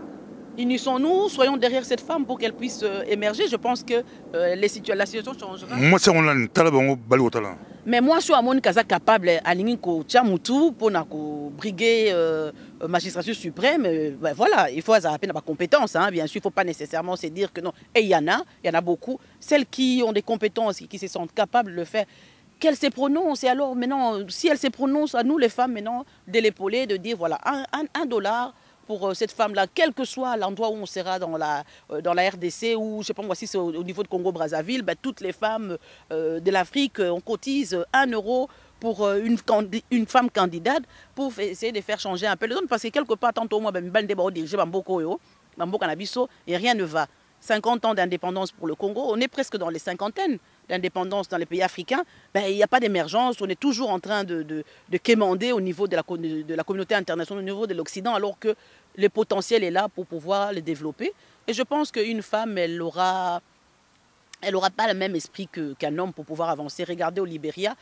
unissons-nous, soyons derrière cette femme pour qu'elle puisse émerger. Je pense que la situation changera. Mais moi, je suis capable de pour briguer magistrature suprême. Ben voilà, il faut avoir la compétence. Hein. Bien sûr, il ne faut pas nécessairement se dire que non. Et il y en a beaucoup. Celles qui ont des compétences, qui se sentent capables de le faire, qu'elles se prononcent. Et alors, maintenant, si elles se prononcent, à nous les femmes, maintenant, de l'épauler, de dire voilà, $1 pour cette femme-là, quel que soit l'endroit où on sera dans la RDC, ou je ne sais pas moi si c'est au niveau de Congo-Brazzaville, ben, toutes les femmes de l'Afrique, on cotise $1 pour une femme candidate pour essayer de faire changer un peu les zones. Parce que quelque part, tantôt, moi, et rien ne va. 50 ans d'indépendance pour le Congo, on est presque dans les cinquantaines d'indépendance dans les pays africains, ben, il n'y a pas d'émergence, on est toujours en train de quémander au niveau de la communauté internationale, au niveau de l'Occident, alors que le potentiel est là pour pouvoir le développer. Et je pense qu'une femme, elle n'aura pas le même esprit qu'un homme pour pouvoir avancer. Regardez au Libéria,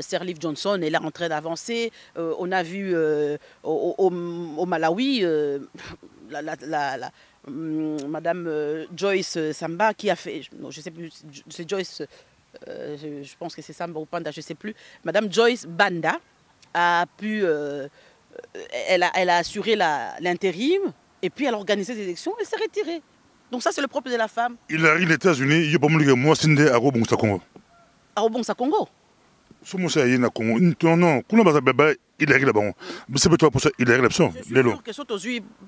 Sirleaf Johnson est là en train d'avancer. On a vu au Malawi, Madame Joyce Samba qui a fait, non, je ne sais plus, c'est Joyce, je pense que c'est Samba ou Panda, je ne sais plus. Madame Joyce Banda a pu, elle a assuré l'intérim et puis elle a organisé des élections et s'est retirée. Donc ça c'est le propre de la femme. Il arrive aux États-Unis, il y a pas mal de moi Sinde à Robongsa Congo. À Robongsa Congo. Non, il arrive là-bas. Mais c'est toi pour ça, il arrive là-bas.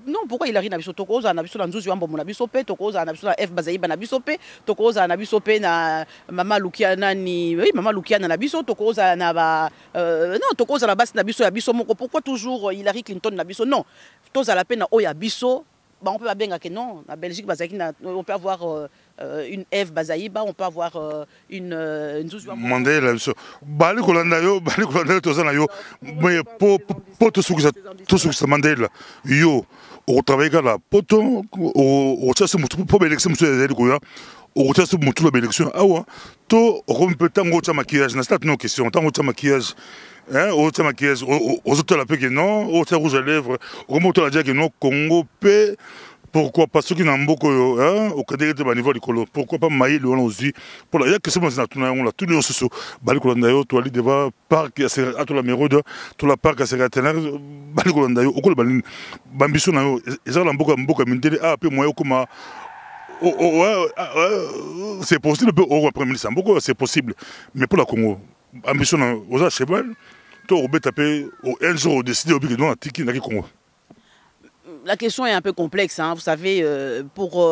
Non, pourquoi il arrive là-bas? Tokoza a nabiso dans Zuzu Ambo na bisope, Tokoza a nabiso na F Bazaïba na bisope, Tokoza a nabisope na Mama Lukiana ni, oui, Mama Lukiana na biso, Tokoza na ba non, Tokoza la base na biso ya biso moko. Pourquoi toujours Hillary Clinton na biso? Non. Toza la peine na oya biso. Bah, on peut pas bien que non, en Belgique, on peut avoir une Eve Bazaïba, on peut avoir une Zouzou. Mandela, Bali Kolanda yo, mais pour tout ce que Mandela, yo, au travail là, au chasse pour l'élection, monsieur Goya, au chasse pour l'élection, ah ouais, to rompre tant de maquillage, n'a pas de question, tant de maquillage. autre maquillage, aux autres la paix que non, autre rouge à lèvres, au moment où on a dit que non, Congo paix. Pourquoi pas ceux qui n'ont beaucoup au cadre de niveau du colo. Pourquoi pas mailler le aussi pour la. Il y a que c'est moi on l'a tous les sociaux. Balikolandayo, toi, il devait parc à tout la mérode, tout la parc à Sératénaire, Balikolandayo, au col balin, Bambisson, ils ont beaucoup minté, ah, puis moi, comme c'est possible, au Premier ministre, c'est possible. Mais pour la Congo, ambition, aux cheval, toi, au tapé, un jour, décider au but de non, à Tiki, n'a Congo. La question est un peu complexe. Hein. Vous savez, pour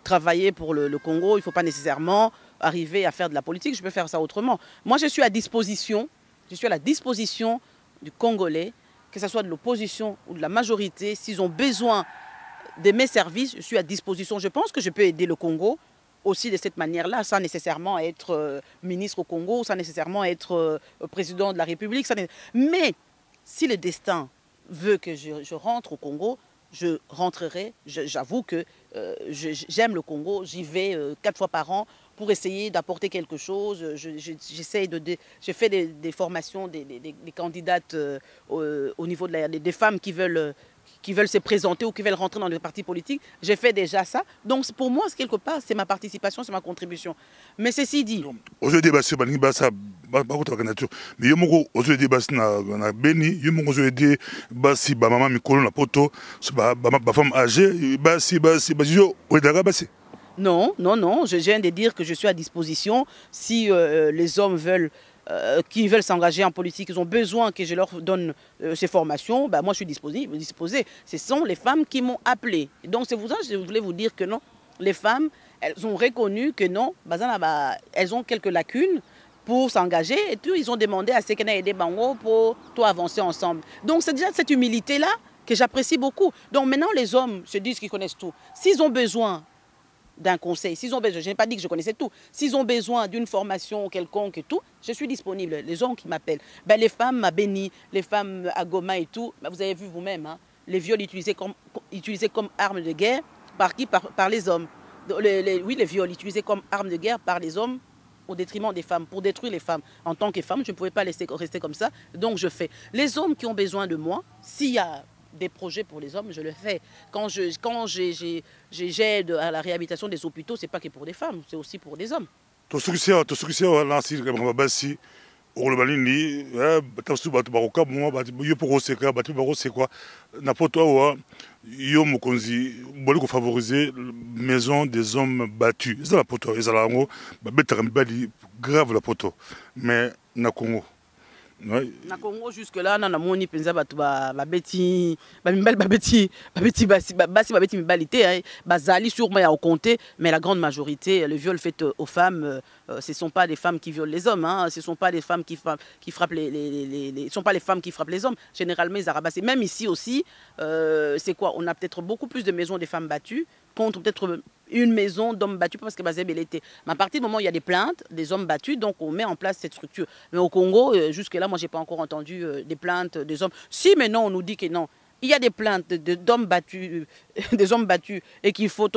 travailler pour le Congo, il ne faut pas nécessairement arriver à faire de la politique. Je peux faire ça autrement. Moi, je suis à disposition. Je suis à la disposition du Congolais, que ce soit de l'opposition ou de la majorité. S'ils ont besoin de mes services, je suis à disposition. Je pense que je peux aider le Congo aussi de cette manière-là, sans nécessairement être ministre au Congo, sans nécessairement être président de la République. Mais si le destin veut que je rentre au Congo, je rentrerai. J'avoue que j'aime le Congo. J'y vais 4 fois par an pour essayer d'apporter quelque chose. Je fais des formations des candidates au niveau des femmes qui veulent se présenter ou qui veulent rentrer dans les partis politiques. J'ai fait déjà ça. Donc pour moi, quelque part, c'est ma participation, c'est ma contribution. Mais ceci dit... Aujourd'hui, c'est pas ça. Mais yo moko aujourd'hui na Beni, yo moko aujourd'hui basi ba maman mikolo na poto, ba femme âgée, basi yo oedaga basi. Non, je viens de dire que je suis à disposition si les hommes qui veulent s'engager en politique, ils ont besoin que je leur donne ces formations, ben moi je suis disposée. Ce sont les femmes qui m'ont appelé. Donc c'est pour ça que je voulais vous dire que non, les femmes, elles ont reconnu que non, elles ont quelques lacunes pour s'engager et tout, ils ont demandé à Sekena et des Bango pour tout avancer ensemble. Donc c'est déjà cette humilité-là que j'apprécie beaucoup. Donc maintenant les hommes se disent qu'ils connaissent tout. S'ils ont besoin d'un conseil, s'ils ont besoin, je n'ai pas dit que je connaissais tout, s'ils ont besoin d'une formation quelconque et tout, je suis disponible. Les hommes qui m'appellent, ben, les femmes à Beni, les femmes à Goma et tout, ben, vous avez vu vous-même, hein, les viols utilisés comme arme de guerre, par qui? Par les hommes. Oui, les viols utilisés comme arme de guerre par les hommes au détriment des femmes, pour détruire les femmes. En tant que femme, je ne pouvais pas laisser rester comme ça, donc je fais. Les hommes qui ont besoin de moi, s'il y a des projets pour les hommes, je le fais. Quand j'aide à la réhabilitation des hôpitaux, ce n'est pas que pour des femmes, c'est aussi pour des hommes. Tout ce que c'est, Olobalini, batasu batu baroka moi yo pour oseka batu baro c'est quoi n'importe quoi yo mokonzi boli ko favoriser maison des hommes battus ça la poto ezala ngo ba betaka mibali grave la poto mais na Congo na Congo jusque là na moni penza batu babeti mibali te bazali sûrement à compter, mais la grande majorité le viol fait aux femmes ce sont pas des femmes qui violent les hommes, hein. Ce sont pas des femmes qui frappent sont pas les femmes qui frappent les hommes. Généralement ils arabassent. Même ici aussi c'est quoi, on a peut-être beaucoup plus de maisons des femmes battues contre peut-être une maison d'hommes battus parce que basé belleté. Mais à partir du moment où il y a des plaintes des hommes battus, donc on met en place cette structure. Mais au Congo, jusque là, moi j'ai pas encore entendu des plaintes des hommes. Si maintenant on nous dit que non, il y a des plaintes d'hommes battus, des hommes battus et qu'il faut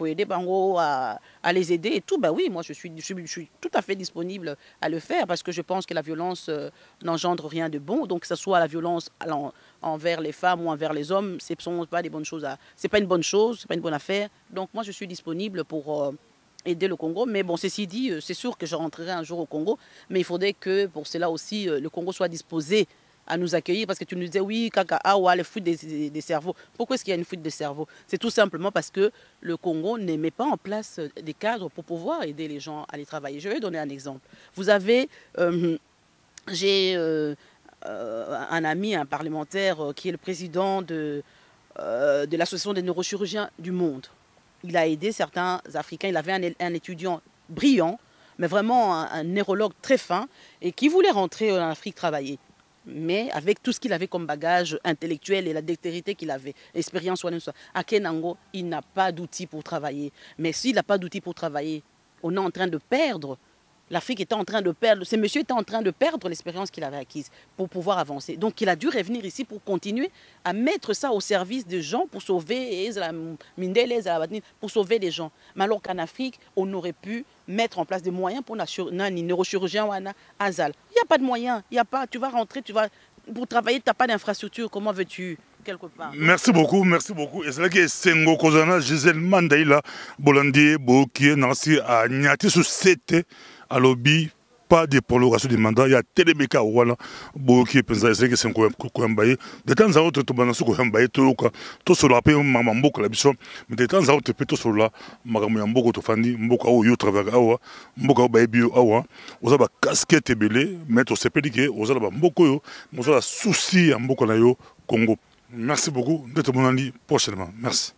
aider Bango à les aider et tout, bah oui, moi je suis tout à fait disponible à le faire parce que je pense que la violence n'engendre rien de bon. Donc que ce soit la violence envers les femmes ou envers les hommes, ce ne sont pas des bonnes choses. C'est pas une bonne chose, c'est pas une bonne affaire. Donc moi je suis disponible pour aider le Congo. Mais bon, ceci dit, c'est sûr que je rentrerai un jour au Congo, mais il faudrait que pour cela aussi le Congo soit disposé à nous accueillir, parce que tu nous disais oui, les fuites des cerveaux. Pourquoi est-ce qu'il y a une fuite des cerveaux? C'est tout simplement parce que le Congo ne met pas en place des cadres pour pouvoir aider les gens à aller travailler. Je vais donner un exemple. Vous avez, j'ai un ami, un parlementaire qui est le président de l'association des neurochirurgiens du monde. Il a aidé certains Africains. Il avait un étudiant brillant, mais vraiment un neurologue très fin, et qui voulait rentrer en Afrique travailler. Mais avec tout ce qu'il avait comme bagage intellectuel et la dextérité qu'il avait, expérience, à Kenango, il n'a pas d'outils pour travailler. Mais s'il n'a pas d'outils pour travailler, on est en train de perdre l'Afrique était en train de perdre, ce monsieur était en train de perdre l'expérience qu'il avait acquise pour pouvoir avancer. Donc il a dû revenir ici pour continuer à mettre ça au service des gens, pour sauver pour sauver les gens. Mais alors qu'en Afrique, on aurait pu mettre en place des moyens pour les neurochirurgiens ou Azal. Il n'y a pas de moyens, il y a pas, tu vas rentrer, pour travailler, tu n'as pas d'infrastructure, comment veux-tu quelque part. Merci beaucoup, merci beaucoup. Et c'est là que Sengo Kozana, Gisèle Mandaïla, Bolandi, Bokie, Nancy, à Niati, sous 7 à lobby, pas de prolongation de mandat. Il y a Téléméka, voilà, Bokie, Penza, c'est que c'est un Kouembaye. De temps à autre, tu vas dans ce Kouembaye, tout sur la paix, maman, beaucoup la bichon, mais de temps à autre, tu peux sur la, maman, beaucoup de fandi, beaucoup à yo, travailler, beaucoup à baby, awa, vous avez casquette belé, mettre au CPDK, vous avez beaucoup, vous avez souci, beaucoup à yo, Congo. Merci beaucoup. D'être bon prochainement. Merci.